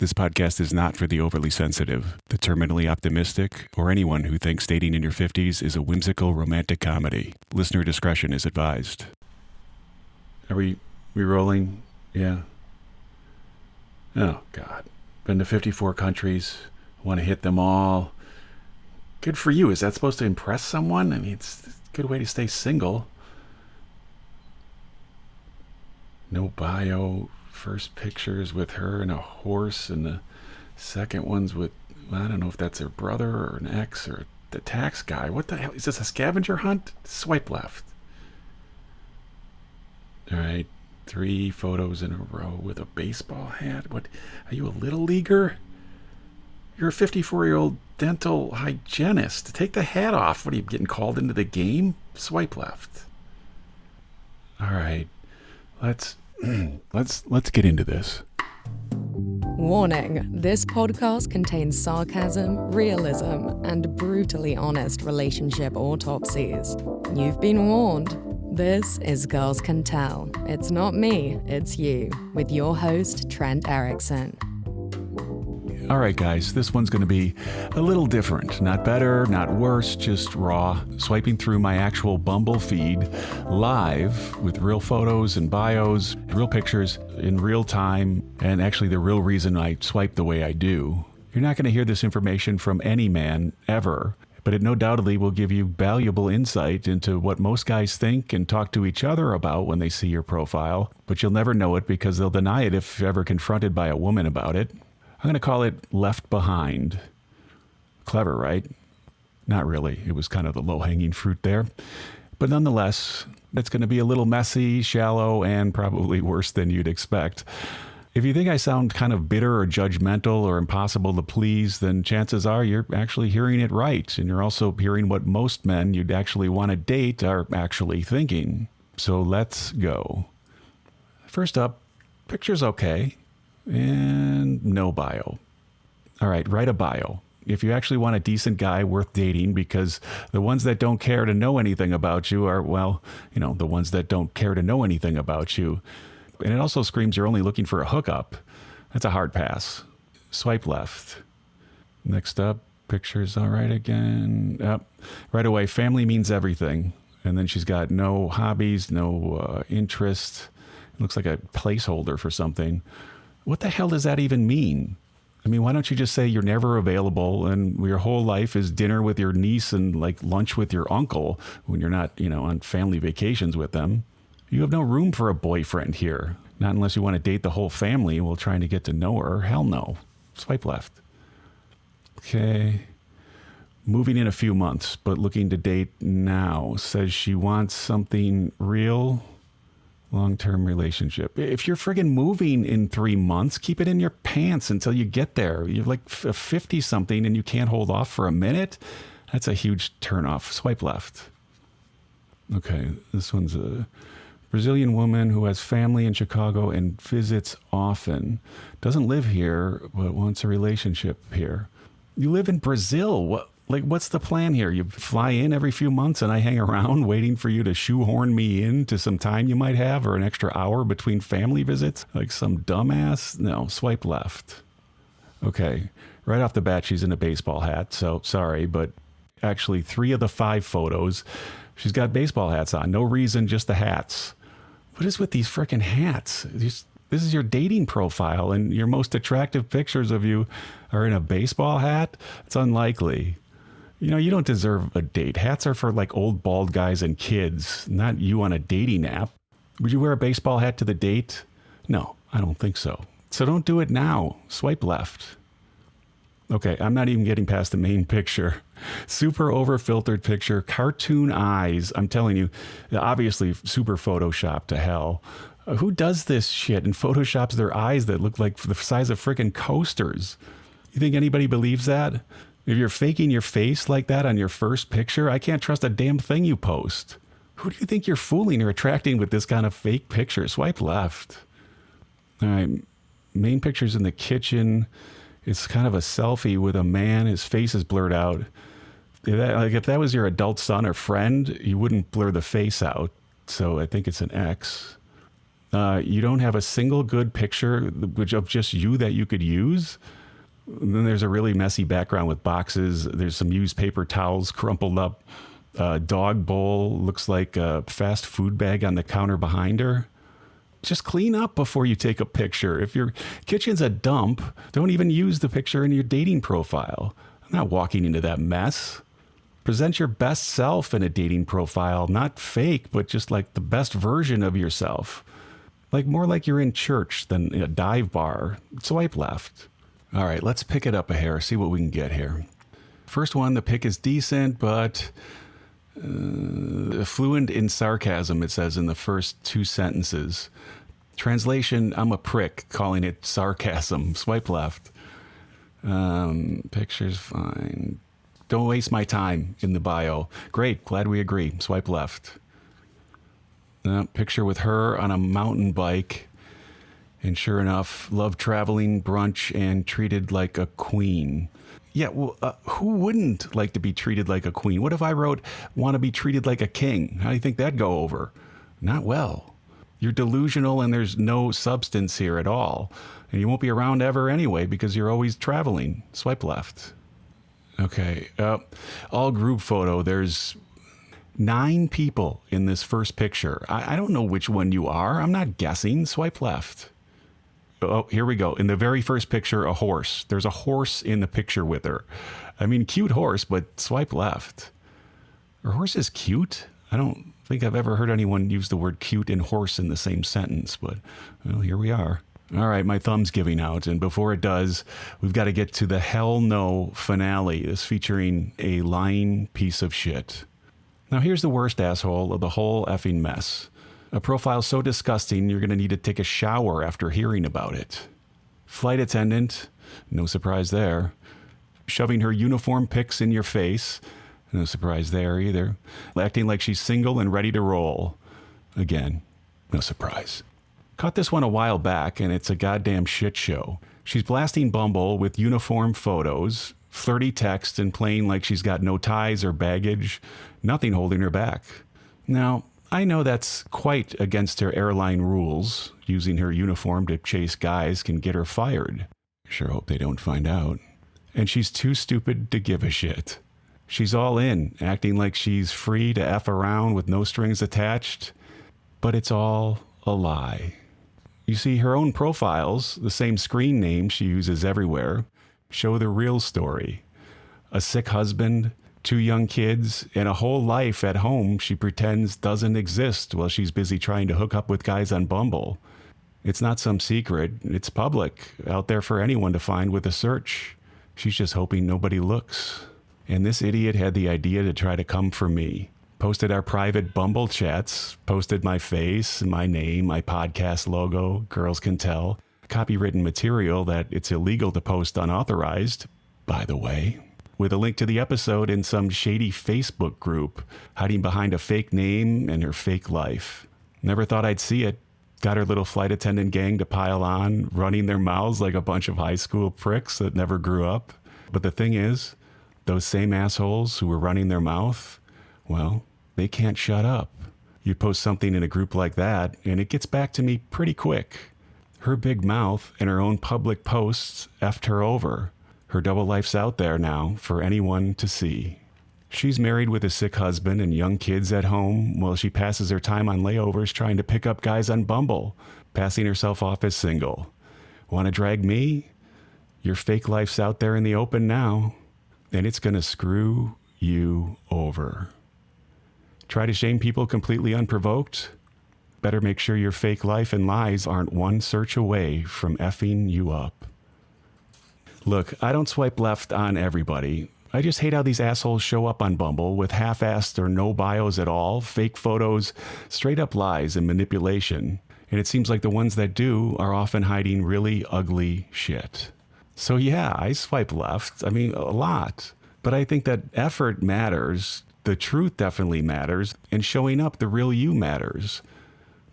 This podcast is not for the overly sensitive, the terminally optimistic, or anyone who thinks dating in your 50s is a whimsical romantic comedy. Listener discretion is advised. Are we rolling? Yeah. Oh, God. Been to 54 countries. Want to hit them all. Good for you. Is that supposed to impress someone? I mean, it's a good way to stay single. No bio. First pictures with her and a horse, and the second one's with, I don't know if that's her brother or an ex or the tax guy. What the hell? Is this a scavenger hunt? Swipe left. All right. 3 photos in a row with a baseball hat. What? Are you a little leaguer? You're a 54-year-old dental hygienist. Take the hat off. What are you, getting called into the game? Swipe left. All right. Let's get into this. Warning, this podcast contains sarcasm, realism, and brutally honest relationship autopsies. You've been warned. This is Girls Can Tell. It's not me, it's you, with your host, Trent Erickson. All right, guys, this one's going to be a little different. Not better, not worse, just raw. Swiping through my actual Bumble feed live with real photos and bios, real pictures in real time, and actually the real reason I swipe the way I do. You're not going to hear this information from any man ever, but it no doubtedly will give you valuable insight into what most guys think and talk to each other about when they see your profile, but you'll never know it because they'll deny it if ever confronted by a woman about it. I'm going to call it Left Behind. Clever, right? Not really. It was kind of the low-hanging fruit there. But nonetheless, it's going to be a little messy, shallow, and probably worse than you'd expect. If you think I sound kind of bitter or judgmental or impossible to please, then chances are you're actually hearing it right. And you're also hearing what most men you'd actually want to date are actually thinking. So let's go. First up, picture's okay. And no bio. All right, write a bio. If you actually want a decent guy worth dating, because the ones that don't care to know anything about you are, well, the ones that don't care to know anything about you. And it also screams you're only looking for a hookup. That's a hard pass. Swipe left. Next up, picture's all right again. Right away, family means everything. And then she's got no hobbies, no interest. It looks like a placeholder for something. What the hell does that even mean? I mean, why don't you just say you're never available and your whole life is dinner with your niece and like lunch with your uncle when you're not, on family vacations with them? You have no room for a boyfriend here. Not unless you want to date the whole family while trying to get to know her. Hell no. Swipe left. Okay. Moving in a few months, but looking to date now. Says she wants something real. Long-term relationship. If you're friggin' moving in 3 months, keep it in your pants until you get there. You're like 50-something and you can't hold off for a minute? That's a huge turnoff. Swipe left. Okay, this one's a Brazilian woman who has family in Chicago and visits often. Doesn't live here, but wants a relationship here. You live in Brazil. What's the plan here? You fly in every few months and I hang around waiting for you to shoehorn me into some time you might have or an extra hour between family visits? Like some dumbass? No, swipe left. Okay, right off the bat, she's in a baseball hat. So sorry, but actually 3 of the 5 photos, she's got baseball hats on. No reason, just the hats. What is with these frickin' hats? This is your dating profile and your most attractive pictures of you are in a baseball hat? It's unlikely. You don't deserve a date. Hats are for like old bald guys and kids, not you on a dating app. Would you wear a baseball hat to the date? No, I don't think so. So don't do it now. Swipe left. Okay, I'm not even getting past the main picture. Super over-filtered picture, cartoon eyes. I'm telling you, obviously super Photoshopped to hell. Who does this shit and Photoshops their eyes that look like the size of freaking coasters? You think anybody believes that? If you're faking your face like that on your first picture, I can't trust a damn thing you post. Who do you think you're fooling or attracting with this kind of fake picture? Swipe left. All right, main picture's in the kitchen. It's kind of a selfie with a man. His face is blurred out. If that was your adult son or friend, you wouldn't blur the face out. So I think it's an X. You don't have a single good picture of just you that you could use. And then there's a really messy background with boxes. There's some used paper towels crumpled up. Dog bowl looks like a fast food bag on the counter behind her. Just clean up before you take a picture. If your kitchen's a dump, don't even use the picture in your dating profile. I'm not walking into that mess. Present your best self in a dating profile, not fake, but just like the best version of yourself. Like more like you're in church than in a dive bar. Swipe left. All right, let's pick it up a hair, see what we can get here. First one, the pic is decent, but fluent in sarcasm, it says in the first 2 sentences. Translation, I'm a prick, calling it sarcasm. Swipe left. Picture's fine. Don't waste my time in the bio. Great, glad we agree. Swipe left. Picture with her on a mountain bike. And sure enough, love traveling, brunch, and treated like a queen. Yeah, well, who wouldn't like to be treated like a queen? What if I wrote, want to be treated like a king? How do you think that'd go over? Not well. You're delusional and there's no substance here at all. And you won't be around ever anyway because you're always traveling. Swipe left. Okay, all group photo. There's 9 people in this first picture. I don't know which one you are. I'm not guessing. Swipe left. Oh, here we go. In the very first picture, a horse. There's a horse in the picture with her. I mean, cute horse, but swipe left. Her horse is cute? I don't think I've ever heard anyone use the word cute and horse in the same sentence, but well, here we are. All right, my thumb's giving out, and before it does, we've got to get to the hell no finale. This featuring a lying piece of shit. Now here's the worst asshole of the whole effing mess. A profile so disgusting, you're going to need to take a shower after hearing about it. Flight attendant, no surprise there. Shoving her uniform pics in your face, no surprise there either. Acting like she's single and ready to roll. Again, no surprise. Caught this one a while back, and it's a goddamn shit show. She's blasting Bumble with uniform photos, flirty text, and playing like she's got no ties or baggage, nothing holding her back. Now, I know that's quite against her airline rules. Using her uniform to chase guys can get her fired. Sure hope they don't find out. And she's too stupid to give a shit. She's all in, acting like she's free to F around with no strings attached. But it's all a lie. You see, her own profiles, the same screen name she uses everywhere, show the real story. A sick husband, 2 young kids, and a whole life at home she pretends doesn't exist while she's busy trying to hook up with guys on Bumble. It's not some secret. It's public, out there for anyone to find with a search. She's just hoping nobody looks. And this idiot had the idea to try to come for me. Posted our private Bumble chats, posted my face, my name, my podcast logo, girls can tell. Copywritten material that it's illegal to post unauthorized, by the way. With a link to the episode in some shady Facebook group, hiding behind a fake name and her fake life. Never thought I'd see it. Got her little flight attendant gang to pile on, running their mouths like a bunch of high school pricks that never grew up. But the thing is, those same assholes who were running their mouth, well, they can't shut up. You post something in a group like that, and it gets back to me pretty quick. Her big mouth and her own public posts effed her over. Her double life's out there now for anyone to see. She's married with a sick husband and young kids at home while she passes her time on layovers trying to pick up guys on Bumble, passing herself off as single. Want to drag me? Your fake life's out there in the open now, and it's going to screw you over. Try to shame people completely unprovoked? Better make sure your fake life and lies aren't one search away from effing you up. Look, I don't swipe left on everybody. I just hate how these assholes show up on Bumble with half-assed or no bios at all, fake photos, straight up lies and manipulation. And it seems like the ones that do are often hiding really ugly shit. So yeah, I swipe left. I mean, a lot. But I think that effort matters. The truth definitely matters. And showing up the real you matters.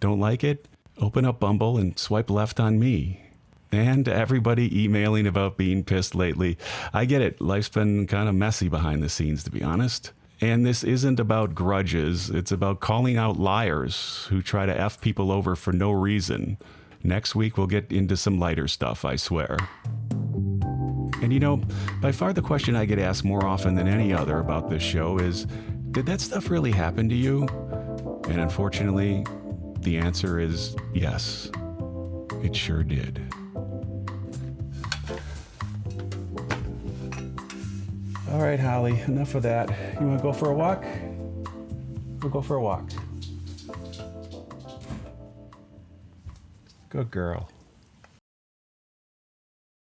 Don't like it? Open up Bumble and swipe left on me. And to everybody emailing about being pissed lately, I get it. Life's been kind of messy behind the scenes, to be honest. And this isn't about grudges. It's about calling out liars who try to F people over for no reason. Next week, we'll get into some lighter stuff, I swear. And you know, by far the question I get asked more often than any other about this show is, did that stuff really happen to you? And unfortunately, the answer is yes, it sure did. All right, Holly, enough of that. You want to go for a walk? We'll go for a walk. Good girl.